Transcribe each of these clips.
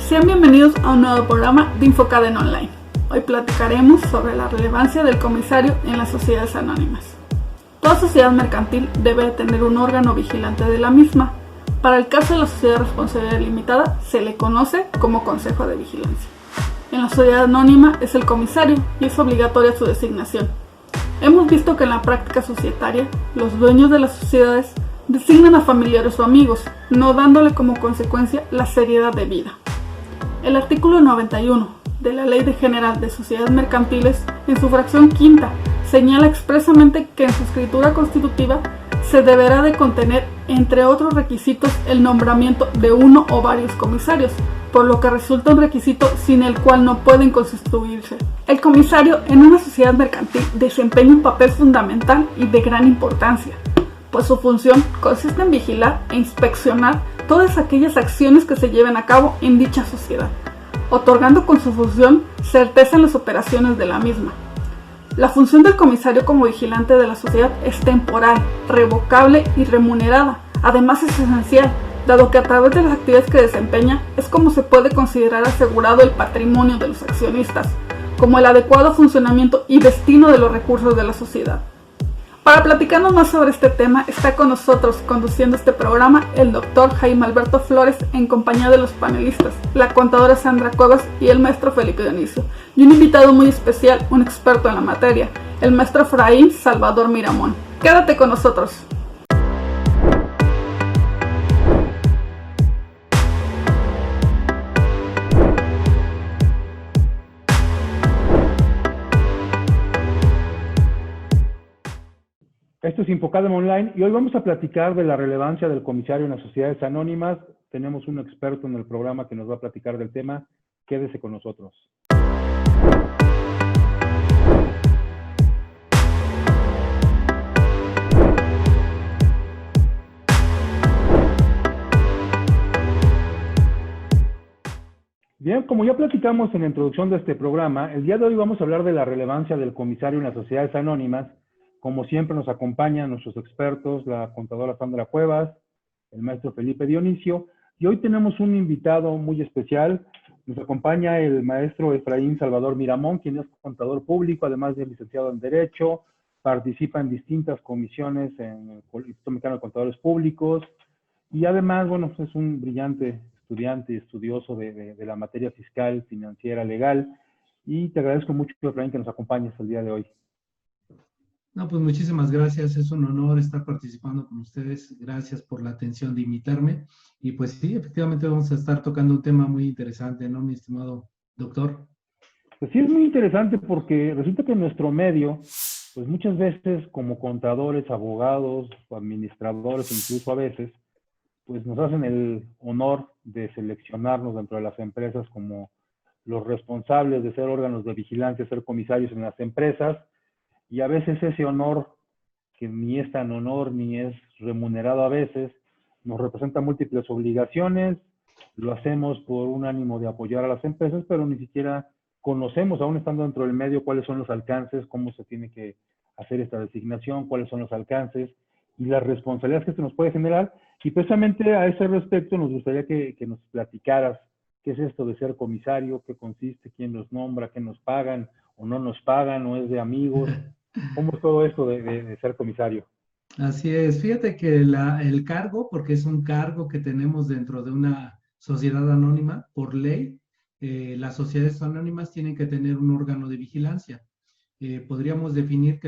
Sean bienvenidos a un nuevo programa de Infocaden Online. Hoy platicaremos sobre la relevancia del comisario en las sociedades anónimas. Toda sociedad mercantil debe tener un órgano vigilante de la misma. Para el caso de la sociedad de responsabilidad limitada, se le conoce como Consejo de Vigilancia. En la sociedad anónima es el comisario y es obligatoria su designación. Hemos visto que en la práctica societaria, los dueños de las sociedades designan a familiares o amigos, no dándole como consecuencia la seriedad debida. El artículo 91 de la Ley General de Sociedades Mercantiles, en su fracción quinta, señala expresamente que en su escritura constitutiva se deberá de contener, entre otros requisitos, el nombramiento de uno o varios comisarios, por lo que resulta un requisito sin el cual no pueden constituirse. El comisario en una sociedad mercantil desempeña un papel fundamental y de gran importancia, pues su función consiste en vigilar e inspeccionar todas aquellas acciones que se lleven a cabo en dicha sociedad, otorgando con su función certeza en las operaciones de la misma. La función del comisario como vigilante de la sociedad es temporal, revocable y remunerada. Además es esencial, dado que a través de las actividades que desempeña es como se puede considerar asegurado el patrimonio de los accionistas, como el adecuado funcionamiento y destino de los recursos de la sociedad. Para platicarnos más sobre este tema, está con nosotros conduciendo este programa el doctor Jaime Alberto Flores en compañía de los panelistas, la contadora Sandra Cuevas y el maestro Felipe Dionisio, y un invitado muy especial, un experto en la materia, el maestro Efraín Salvador Miramón. Quédate con nosotros. Esto es Infocaden Online y hoy vamos a platicar de la relevancia del comisario en las sociedades anónimas. Tenemos un experto en el programa que nos va a platicar del tema. Quédese con nosotros. Bien, como ya platicamos en la introducción de este programa, el día de hoy vamos a hablar de la relevancia del comisario en las sociedades anónimas. Como siempre nos acompañan nuestros expertos, la contadora Sandra Cuevas, el maestro Felipe Dionisio, y hoy tenemos un invitado muy especial. Nos acompaña el maestro Efraín Salvador Miramón, quien es contador público, además de licenciado en Derecho, participa en distintas comisiones en el Instituto Mexicano de Contadores Públicos, y además, bueno, es un brillante estudiante y estudioso de la materia fiscal, financiera, legal, y te agradezco mucho, Efraín, que nos acompañes el día de hoy. No, pues muchísimas gracias, es un honor estar participando con ustedes, gracias por la atención de invitarme, y pues sí, efectivamente vamos a estar tocando un tema muy interesante, ¿no, mi estimado doctor? Pues sí, es muy interesante porque resulta que en nuestro medio, pues muchas veces como contadores, abogados, administradores, incluso a veces, pues nos hacen el honor de seleccionarnos dentro de las empresas como los responsables de ser órganos de vigilancia, ser comisarios en las empresas. Y a veces ese honor, que ni es tan honor ni es remunerado a veces, nos representa múltiples obligaciones, lo hacemos por un ánimo de apoyar a las empresas, pero ni siquiera conocemos, aún estando dentro del medio, cuáles son los alcances, cómo se tiene que hacer esta designación, cuáles son los alcances y las responsabilidades que se nos puede generar. Y precisamente a ese respecto nos gustaría que nos platicaras qué es esto de ser comisario, qué consiste, quién nos nombra, qué nos pagan o no nos pagan, o es de amigos. ¿Cómo es todo esto de ser comisario? Así es, fíjate que el cargo, porque es un cargo que tenemos dentro de una sociedad anónima, por ley, las sociedades anónimas tienen que tener un órgano de vigilancia. Podríamos definir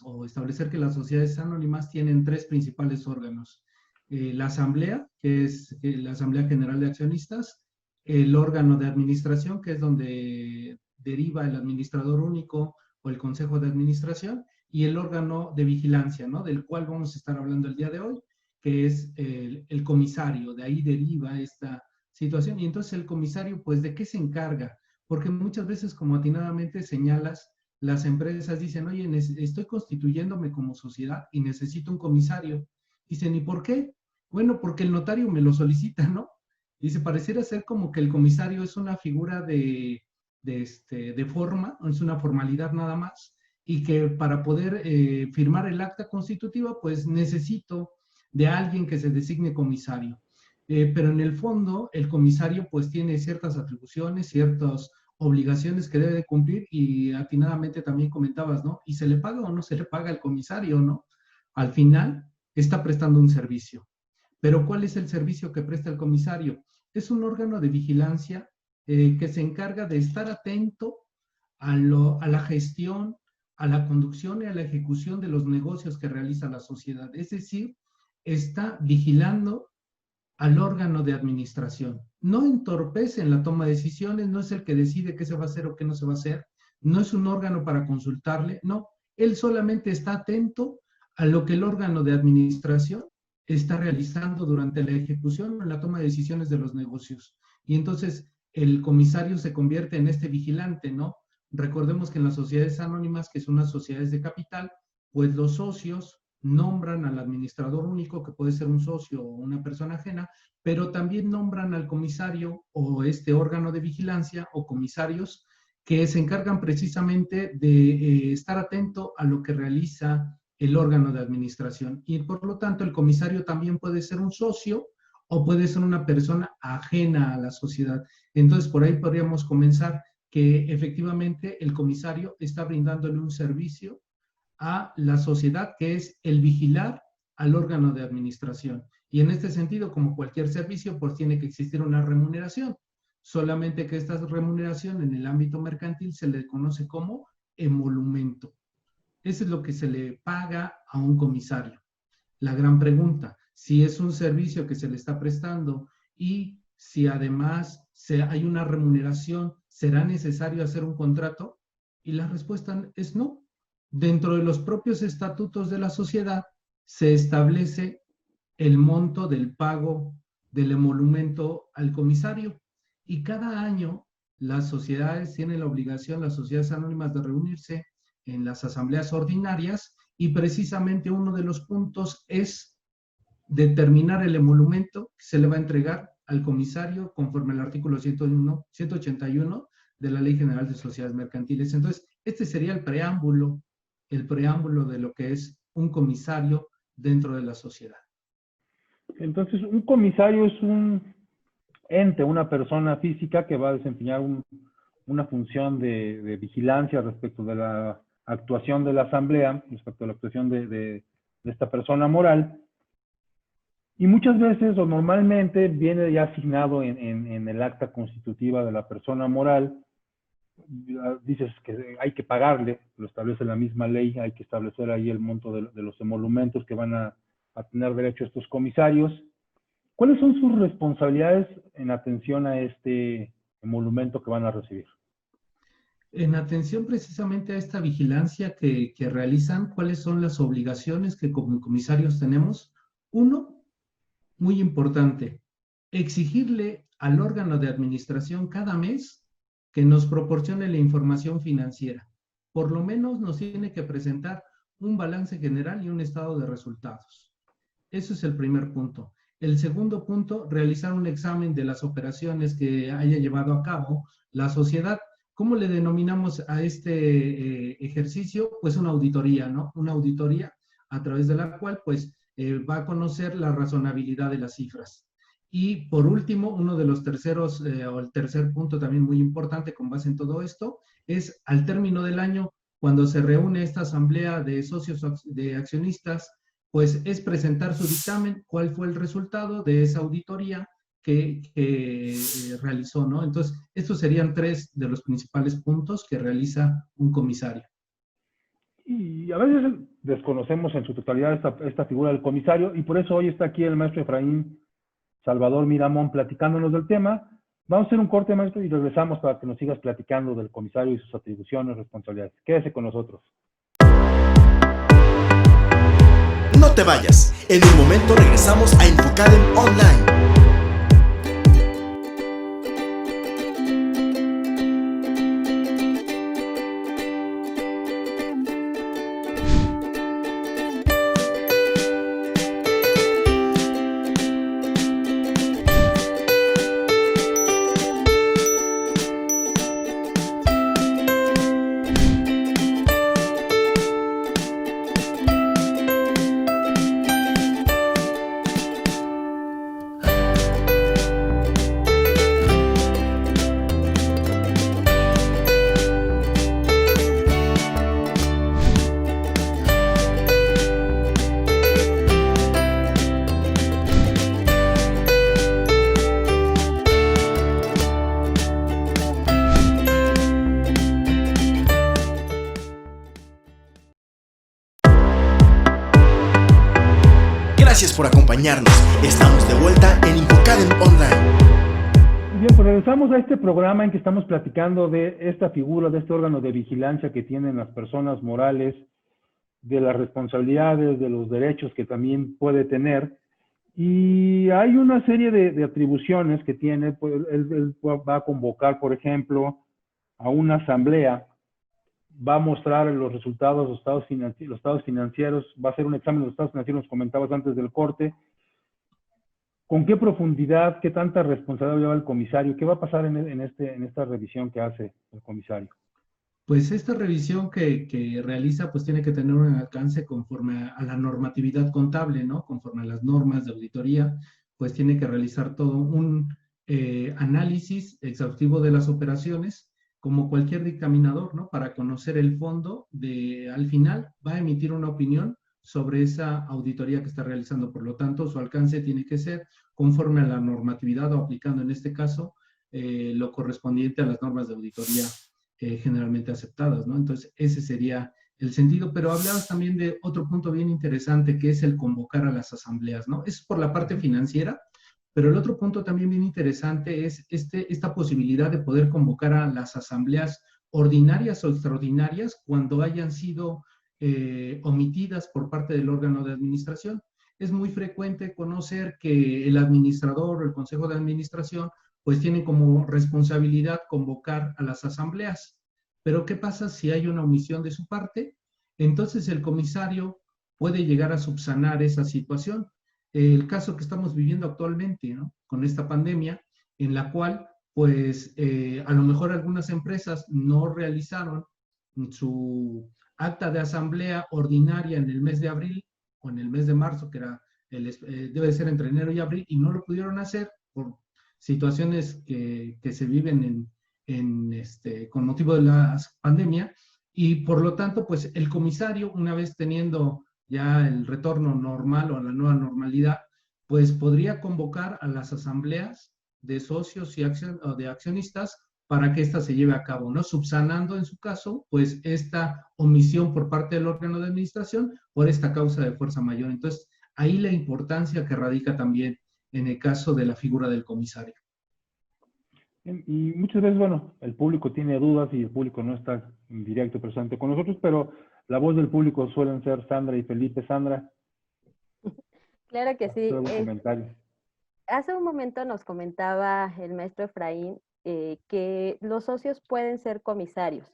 o establecer que las sociedades anónimas tienen tres principales órganos. La asamblea, que es la Asamblea General de Accionistas, el órgano de administración, que es donde deriva el administrador único o el consejo de administración, y el órgano de vigilancia, ¿no? Del cual vamos a estar hablando el día de hoy, que es el comisario. De ahí deriva esta situación. Y entonces el comisario, pues, ¿de qué se encarga? Porque muchas veces, como atinadamente señalas, las empresas dicen, oye, estoy constituyéndome como sociedad y necesito un comisario. Dicen, ¿y por qué? Bueno, porque el notario me lo solicita, ¿no? Dice, pareciera ser como que el comisario es una figura de forma, es una formalidad nada más, y que para poder firmar el acta constitutiva, pues necesito de alguien que se designe comisario. pero en el fondo el comisario pues tiene ciertas atribuciones, ciertas obligaciones que debe de cumplir y atinadamente también comentabas, ¿no? ¿Y se le paga o no se le paga al comisario, no? Al final está prestando un servicio. Pero ¿cuál es el servicio que presta el comisario? Es un órgano de vigilancia que se encarga de estar atento a la gestión, a la conducción y a la ejecución de los negocios que realiza la sociedad. Es decir, está vigilando al órgano de administración. No entorpece en la toma de decisiones, no es el que decide qué se va a hacer o qué no se va a hacer, no es un órgano para consultarle, no, él solamente está atento a lo que el órgano de administración está realizando durante la ejecución o en la toma de decisiones de los negocios. Y entonces el comisario se convierte en este vigilante, ¿no? Recordemos que en las sociedades anónimas, que son las sociedades de capital, pues los socios nombran al administrador único, que puede ser un socio o una persona ajena, pero también nombran al comisario o este órgano de vigilancia o comisarios que se encargan precisamente de estar atento a lo que realiza el órgano de administración. Y por lo tanto, el comisario también puede ser un socio o puede ser una persona ajena a la sociedad. Entonces, por ahí podríamos comenzar que efectivamente el comisario está brindándole un servicio a la sociedad, que es el vigilar al órgano de administración. Y en este sentido, como cualquier servicio, pues tiene que existir una remuneración. Solamente que esta remuneración en el ámbito mercantil se le conoce como emolumento. Eso es lo que se le paga a un comisario. La gran pregunta, si es un servicio que se le está prestando y si además hay una remuneración, ¿será necesario hacer un contrato? Y la respuesta es no. Dentro de los propios estatutos de la sociedad se establece el monto del pago del emolumento al comisario y cada año las sociedades tienen la obligación, las sociedades anónimas, de reunirse en las asambleas ordinarias y precisamente uno de los puntos es determinar el emolumento que se le va a entregar al comisario conforme al artículo 181 de la Ley General de Sociedades Mercantiles. Entonces, este sería el preámbulo de lo que es un comisario dentro de la sociedad. Entonces, un comisario es un ente, una persona física que va a desempeñar una función de vigilancia respecto de la actuación de la asamblea, respecto a la actuación de esta persona moral, y muchas veces o normalmente viene ya asignado en el acta constitutiva de la persona moral. Dices que hay que pagarle, lo establece la misma ley, hay que establecer ahí el monto de los emolumentos que van a tener derecho estos comisarios. ¿Cuáles son sus responsabilidades en atención a este emolumento que van a recibir? En atención precisamente a esta vigilancia que realizan, ¿cuáles son las obligaciones que como comisarios tenemos? Uno, muy importante, exigirle al órgano de administración cada mes que nos proporcione la información financiera. Por lo menos nos tiene que presentar un balance general y un estado de resultados. Eso es el primer punto. El segundo punto, realizar un examen de las operaciones que haya llevado a cabo la sociedad. ¿Cómo le denominamos a este ejercicio? Pues una auditoría, ¿no? Una auditoría a través de la cual, pues, va a conocer la razonabilidad de las cifras. Y por último, uno de los terceros, o el tercer punto también muy importante con base en todo esto, es al término del año, cuando se reúne esta asamblea de socios de accionistas, pues es presentar su dictamen, cuál fue el resultado de esa auditoría que realizó, ¿no? Entonces, estos serían tres de los principales puntos que realiza un comisario. Y a veces desconocemos en su totalidad esta figura del comisario, y por eso hoy está aquí el maestro Efraín Salvador Miramón platicándonos del tema. Vamos a hacer un corte, maestro, y regresamos para que nos sigas platicando del comisario y sus atribuciones, responsabilidades. Quédese con nosotros. No te vayas. En un momento regresamos a Infocadem Online. Gracias por acompañarnos. Estamos de vuelta en Infocadem Online. Bien, pues regresamos a este programa en que estamos platicando de esta figura, de este órgano de vigilancia que tienen las personas morales, de las responsabilidades, de los derechos que también puede tener. Y hay una serie de atribuciones que tiene. Pues, él va a convocar, por ejemplo, a una asamblea, va a mostrar los resultados, los estados financieros, va a hacer un examen de los estados financieros, nos comentabas antes del corte. ¿Con qué profundidad, qué tanta responsabilidad lleva el comisario? ¿Qué va a pasar en esta revisión que hace el comisario? Pues esta revisión que realiza, pues tiene que tener un alcance conforme a la normatividad contable, ¿no? Conforme a las normas de auditoría, pues tiene que realizar todo un análisis exhaustivo de las operaciones, como cualquier dictaminador, ¿no? Para conocer el fondo al final va a emitir una opinión sobre esa auditoría que está realizando. Por lo tanto, su alcance tiene que ser conforme a la normatividad o aplicando en este caso lo correspondiente a las normas de auditoría generalmente aceptadas, ¿no? Entonces, ese sería el sentido, pero hablabas también de otro punto bien interesante, que es el convocar a las asambleas, ¿no? Es por la parte financiera, pero el otro punto también bien interesante es esta posibilidad de poder convocar a las asambleas ordinarias o extraordinarias cuando hayan sido omitidas por parte del órgano de administración. Es muy frecuente conocer que el administrador o el consejo de administración pues tienen como responsabilidad convocar a las asambleas. Pero ¿qué pasa si hay una omisión de su parte? Entonces el comisario puede llegar a subsanar esa situación. El caso que estamos viviendo actualmente, ¿no? Con esta pandemia, en la cual, pues, a lo mejor algunas empresas no realizaron su acta de asamblea ordinaria en el mes de abril o en el mes de marzo, que era debe ser entre enero y abril, y no lo pudieron hacer por situaciones que se viven con motivo de la pandemia, y por lo tanto, pues el comisario, una vez teniendo ya el retorno normal o a la nueva normalidad, pues podría convocar a las asambleas de socios o de accionistas para que ésta se lleve a cabo, ¿no? Subsanando en su caso, pues esta omisión por parte del órgano de administración por esta causa de fuerza mayor. Entonces, ahí la importancia que radica también en el caso de la figura del comisario. Y muchas veces, bueno, el público tiene dudas y el público no está en directo presente con nosotros, pero la voz del público suelen ser Sandra y Felipe. Sandra. Claro que sí. Comentarios. Hace un momento nos comentaba el maestro Efraín que los socios pueden ser comisarios.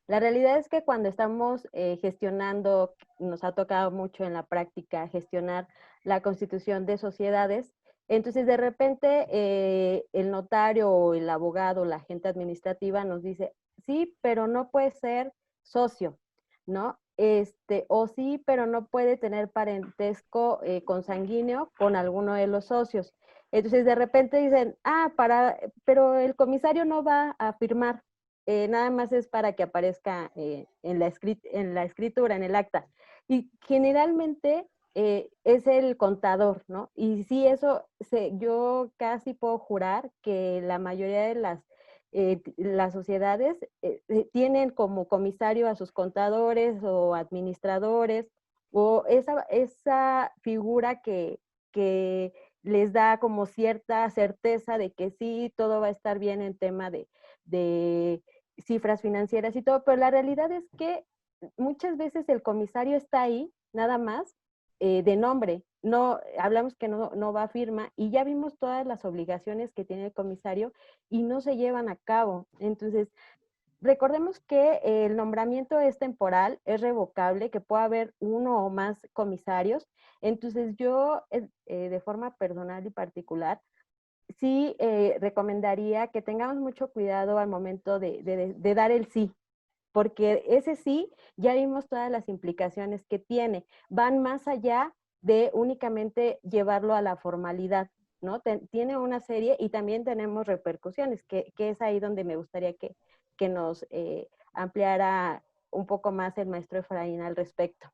La realidad es que cuando estamos gestionando, nos ha tocado mucho en la práctica gestionar la constitución de sociedades. Entonces, de repente, el notario o el abogado, la agente administrativa nos dice, sí, pero no puede ser socio, ¿no? O sí, pero no puede tener parentesco consanguíneo con alguno de los socios. Entonces, de repente dicen, pero el comisario no va a firmar, nada más es para que aparezca en la escritura, en el acta. Y generalmente es el contador, ¿no? Y sí, yo casi puedo jurar que la mayoría de las sociedades tienen como comisario a sus contadores o administradores, o esa figura que les da como cierta certeza de que sí, todo va a estar bien en tema de cifras financieras y todo, pero la realidad es que muchas veces el comisario está ahí, nada más, de nombre. No, hablamos que no va a firma, y ya vimos todas las obligaciones que tiene el comisario y no se llevan a cabo. Entonces, recordemos que el nombramiento es temporal, es revocable, que puede haber uno o más comisarios. Entonces, yo de forma personal y particular, sí recomendaría que tengamos mucho cuidado al momento de dar el sí, porque ese sí, ya vimos todas las implicaciones que tiene, van más allá de únicamente llevarlo a la formalidad, ¿no? Tiene una serie, y también tenemos repercusiones, que es ahí donde me gustaría que nos ampliara un poco más el maestro Efraín al respecto.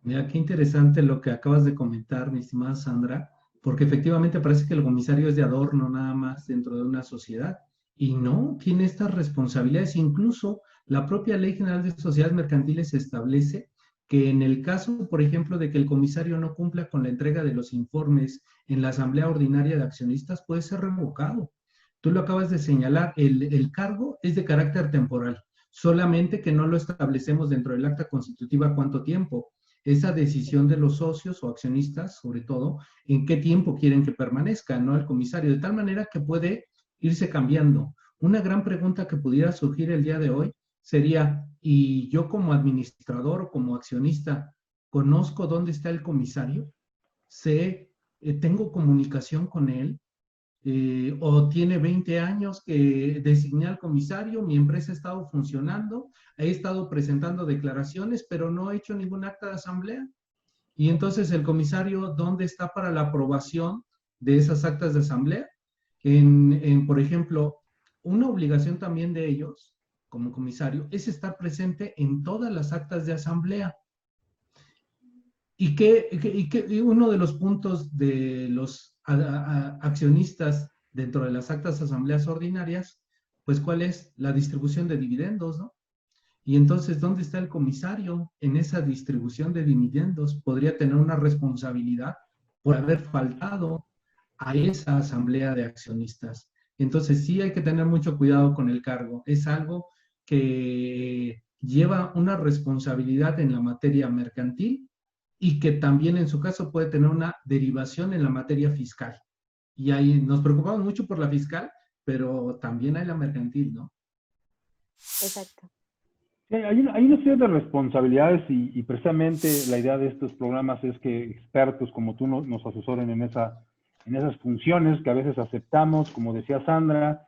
Mira, qué interesante lo que acabas de comentar, mi estimada Sandra, porque efectivamente parece que el comisario es de adorno nada más dentro de una sociedad, y no, tiene estas responsabilidades. Incluso la propia Ley General de Sociedades Mercantiles establece que en el caso, por ejemplo, de que el comisario no cumpla con la entrega de los informes en la asamblea ordinaria de accionistas, puede ser revocado. Tú lo acabas de señalar, el cargo es de carácter temporal, solamente que no lo establecemos dentro del acta constitutiva cuánto tiempo. Esa decisión de los socios o accionistas, sobre todo, en qué tiempo quieren que permanezca, ¿no? El comisario, de tal manera que puede irse cambiando. Una gran pregunta que pudiera surgir el día de hoy sería, ¿y yo como administrador o como accionista conozco dónde está el comisario? ¿Sé, tengo comunicación con él? ¿O tiene 20 años que designé al comisario, mi empresa ha estado funcionando, he estado presentando declaraciones, pero no he hecho ningún acta de asamblea? Y entonces el comisario, ¿dónde está para la aprobación de esas actas de asamblea? Por ejemplo, una obligación también de ellos, como comisario, es estar presente en todas las actas de asamblea. Y uno de los puntos de los accionistas dentro de las actas de asambleas ordinarias, pues ¿cuál es? La distribución de dividendos, ¿no? Y entonces, ¿dónde está el comisario en esa distribución de dividendos? Podría tener una responsabilidad por haber faltado a esa asamblea de accionistas. Entonces, sí hay que tener mucho cuidado con el cargo. Es algo que lleva una responsabilidad en la materia mercantil y que también en su caso puede tener una derivación en la materia fiscal. Y ahí nos preocupamos mucho por la fiscal, pero también hay la mercantil, ¿no? Exacto. Sí, hay una serie de responsabilidades y precisamente la idea de estos programas es que expertos como tú nos asesoren en esas funciones que a veces aceptamos, como decía Sandra,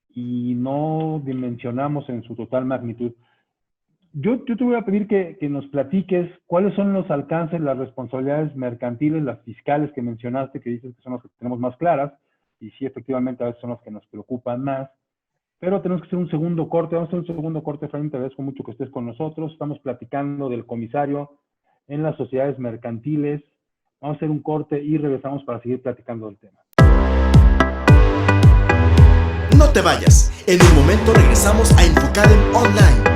y no dimensionamos en su total magnitud. Yo te voy a pedir que nos platiques cuáles son los alcances, las responsabilidades mercantiles, las fiscales que mencionaste, que dices que son las que tenemos más claras, y sí, efectivamente, a veces son las que nos preocupan más. Pero tenemos que hacer un segundo corte. Vamos a hacer un segundo corte, Efraín. Te agradezco mucho que estés con nosotros. Estamos platicando del comisario en las sociedades mercantiles. Vamos a hacer un corte y regresamos para seguir platicando del tema. No te vayas. En un momento regresamos a Infocadem Online.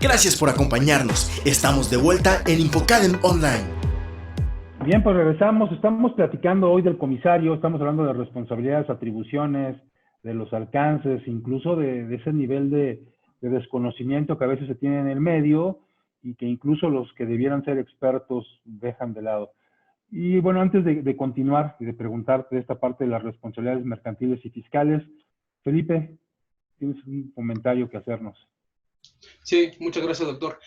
Gracias por acompañarnos. Estamos de vuelta en Infocadem Online. Bien, pues regresamos. Estamos platicando hoy del comisario. Estamos hablando de responsabilidades, atribuciones, de los alcances, incluso de ese nivel de desconocimiento que a veces se tiene en el medio y que incluso los que debieran ser expertos dejan de lado. Y bueno, antes de continuar y de preguntarte de esta parte de las responsabilidades mercantiles y fiscales, Felipe, tienes un comentario que hacernos. Sí, muchas gracias, doctor.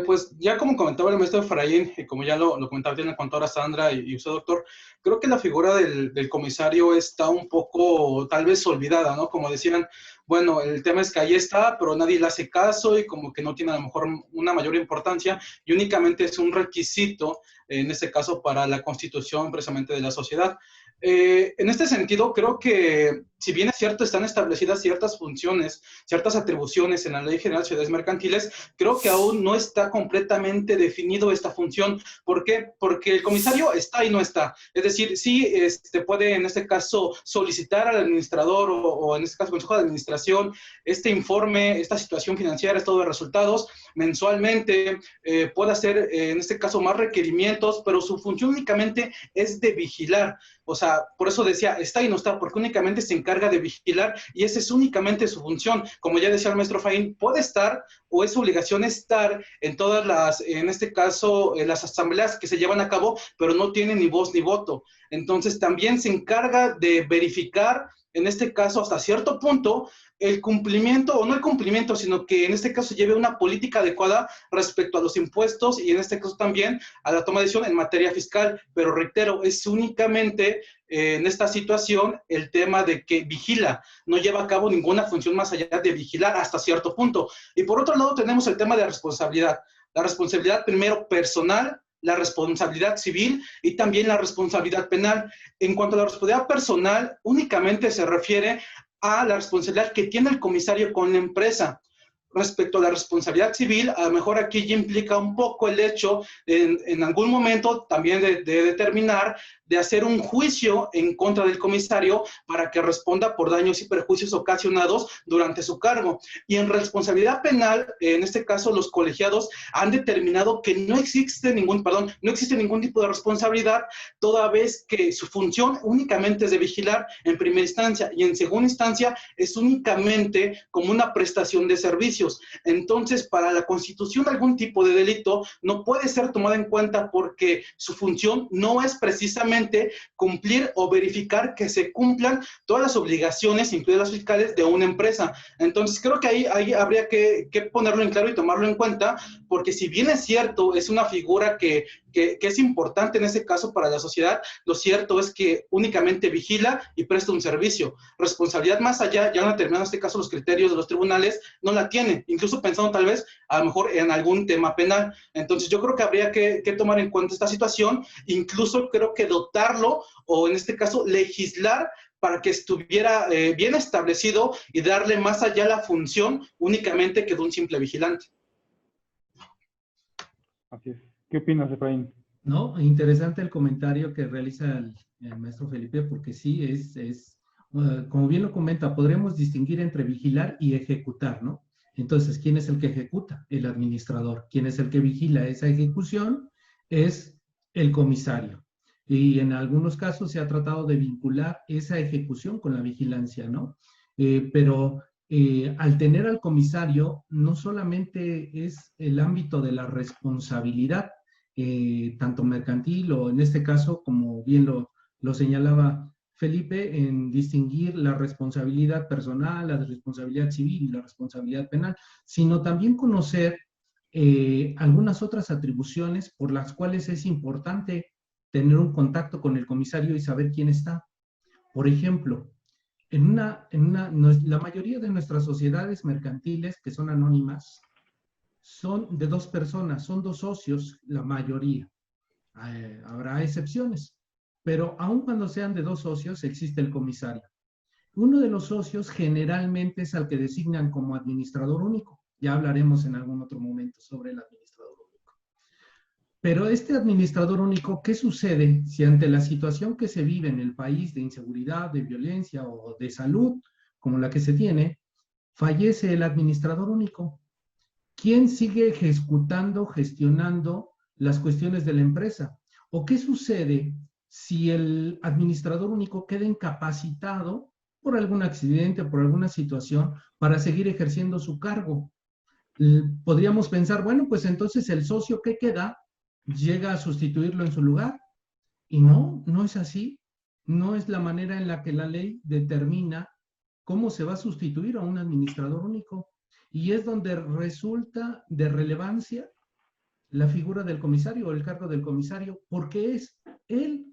Pues ya como comentaba el maestro Efraín, y como ya lo comentaba bien la contadora Sandra y usted, doctor, creo que la figura del comisario está un poco tal vez olvidada, ¿no? Como decían, bueno, el tema es que ahí está, pero nadie le hace caso y como que no tiene a lo mejor una mayor importancia y únicamente es un requisito, en este caso, para la constitución precisamente de la sociedad. En este sentido, creo que, si bien es cierto, están establecidas ciertas funciones, ciertas atribuciones en la Ley General de Sociedades Mercantiles, creo que aún no está completamente definido esta función. ¿Por qué? Porque el comisario está y no está. Es decir, sí puede, en este caso, solicitar al administrador o en este caso, Consejo de Administración, este informe, esta situación financiera, estado de resultados, mensualmente, puede hacer, en este caso, más requerimientos, pero su función únicamente es de vigilar. O sea, por eso decía, está y no está, porque únicamente se encarga de vigilar y esa es únicamente su función. Como ya decía el maestro Efraín, puede estar o es su obligación estar en todas las, en este caso, en las asambleas que se llevan a cabo, pero no tiene ni voz ni voto. Entonces también se encarga de verificar en este caso, hasta cierto punto, el cumplimiento, o no el cumplimiento, sino que en este caso lleve una política adecuada respecto a los impuestos y en este caso también a la toma de decisión en materia fiscal. Pero reitero, es únicamente en esta situación el tema de que vigila, no lleva a cabo ninguna función más allá de vigilar hasta cierto punto. Y por otro lado tenemos el tema de responsabilidad. La responsabilidad primero personal, la responsabilidad civil y también la responsabilidad penal. En cuanto a la responsabilidad personal, únicamente se refiere a la responsabilidad que tiene el comisario con la empresa. Respecto a la responsabilidad civil, a lo mejor aquí ya implica un poco el hecho en algún momento también de determinar, de hacer un juicio en contra del comisario para que responda por daños y perjuicios ocasionados durante su cargo. Y en responsabilidad penal, en este caso los colegiados han determinado que no existe ningún tipo de responsabilidad, toda vez que su función únicamente es de vigilar en primera instancia y en segunda instancia es únicamente como una prestación de servicios. Entonces, para la constitución de algún tipo de delito no puede ser tomada en cuenta porque su función no es precisamente cumplir o verificar que se cumplan todas las obligaciones, incluidas las fiscales, de una empresa. Entonces, creo que ahí habría que ponerlo en claro y tomarlo en cuenta, porque si bien es cierto, es una figura que es importante en este caso para la sociedad, lo cierto es que únicamente vigila y presta un servicio. Responsabilidad más allá, ya no determinado en este caso los criterios de los tribunales, no la tiene, incluso pensando tal vez a lo mejor en algún tema penal. Entonces yo creo que habría que tomar en cuenta esta situación, incluso creo que dotarlo, o en este caso legislar, para que estuviera bien establecido y darle más allá la función únicamente que de un simple vigilante. Así es. ¿Qué opinas, Efraín? No, interesante el comentario que realiza el maestro Felipe, porque sí, como bien lo comenta, podremos distinguir entre vigilar y ejecutar, ¿no? Entonces, ¿quién es el que ejecuta? El administrador. ¿Quién es el que vigila esa ejecución? Es el comisario. Y en algunos casos se ha tratado de vincular esa ejecución con la vigilancia, ¿no? Pero al tener al comisario, no solamente es el ámbito de la responsabilidad, tanto mercantil o en este caso, como bien lo señalaba Felipe, en distinguir la responsabilidad personal, la responsabilidad civil y la responsabilidad penal, sino también conocer algunas otras atribuciones por las cuales es importante tener un contacto con el comisario y saber quién está. Por ejemplo, la mayoría de nuestras sociedades mercantiles que son anónimas son de dos personas, son dos socios, la mayoría. Habrá excepciones, pero aun cuando sean de dos socios, existe el comisario. Uno de los socios generalmente es al que designan como administrador único. Ya hablaremos en algún otro momento sobre el administrador único. Pero este administrador único, ¿qué sucede si ante la situación que se vive en el país de inseguridad, de violencia o de salud, como la que se tiene, fallece el administrador único? ¿Quién sigue ejecutando, gestionando las cuestiones de la empresa? ¿O qué sucede si el administrador único queda incapacitado por algún accidente, por alguna situación, para seguir ejerciendo su cargo? Podríamos pensar, bueno, pues entonces el socio que queda llega a sustituirlo en su lugar. Y no es así. No es la manera en la que la ley determina cómo se va a sustituir a un administrador único. Y es donde resulta de relevancia la figura del comisario o el cargo del comisario, porque es él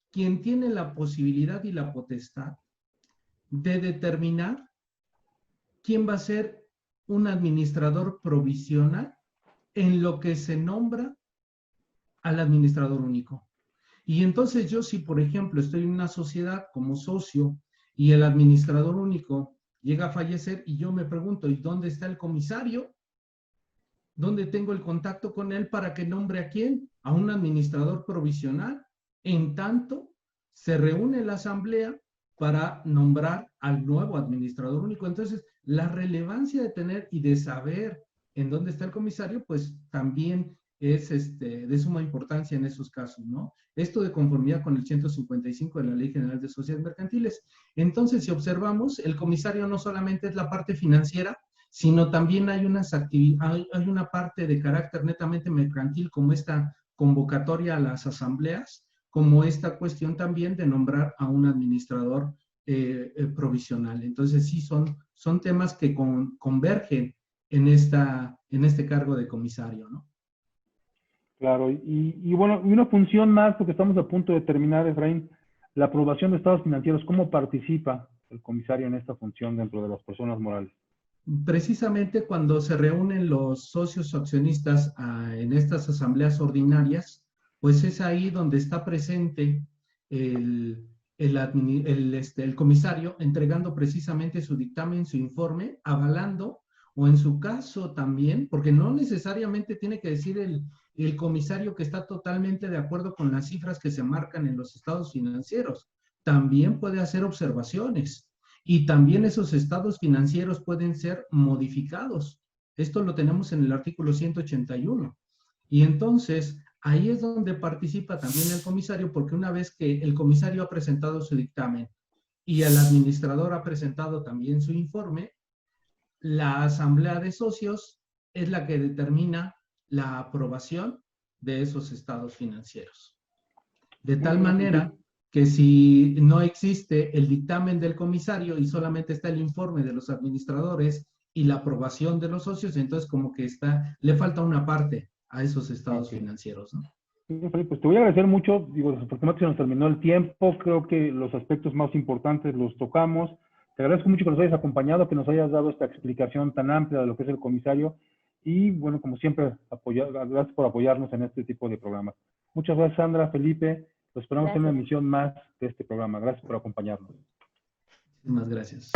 quien tiene la posibilidad y la potestad de determinar quién va a ser un administrador provisional en lo que se nombra al administrador único. Y entonces yo, si por ejemplo estoy en una sociedad como socio y el administrador único llega a fallecer y yo me pregunto, ¿y dónde está el comisario? ¿Dónde tengo el contacto con él para que nombre a quién? A un administrador provisional. En tanto, se reúne la asamblea para nombrar al nuevo administrador único. Entonces, la relevancia de tener y de saber en dónde está el comisario, pues también es de suma importancia en esos casos, ¿no? Esto de conformidad con el 155 de la Ley General de Sociedades Mercantiles. Entonces, si observamos, el comisario no solamente es la parte financiera, sino también hay una parte de carácter netamente mercantil, como esta convocatoria a las asambleas, como esta cuestión también de nombrar a un administrador provisional. Entonces sí son temas que convergen en este cargo de comisario, ¿no? Claro, y bueno, y una función más, porque estamos a punto de terminar, Efraín, la aprobación de estados financieros. ¿Cómo participa el comisario en esta función dentro de las personas morales? Precisamente cuando se reúnen los socios accionistas en estas asambleas ordinarias, pues es ahí donde está presente el comisario entregando precisamente su dictamen, su informe, avalando, o en su caso también, porque no necesariamente tiene que decir el comisario que está totalmente de acuerdo con las cifras que se marcan en los estados financieros. También puede hacer observaciones y también esos estados financieros pueden ser modificados. Esto lo tenemos en el artículo 181. Y entonces, ahí es donde participa también el comisario, porque una vez que el comisario ha presentado su dictamen y el administrador ha presentado también su informe, la asamblea de socios es la que determina la aprobación de esos estados financieros. De tal manera que si no existe el dictamen del comisario y solamente está el informe de los administradores y la aprobación de los socios, entonces como que le falta una parte a esos estados financieros, ¿no? Sí, Felipe, pues te voy a agradecer mucho. Digo, desafortunadamente se nos terminó el tiempo. Creo que los aspectos más importantes los tocamos. Te agradezco mucho que nos hayas acompañado, que nos hayas dado esta explicación tan amplia de lo que es el comisario. Y bueno, como siempre, gracias por apoyarnos en este tipo de programas. Muchas gracias, Sandra, Felipe. Los esperamos en una emisión más de este programa. Gracias por acompañarnos. Muchas gracias.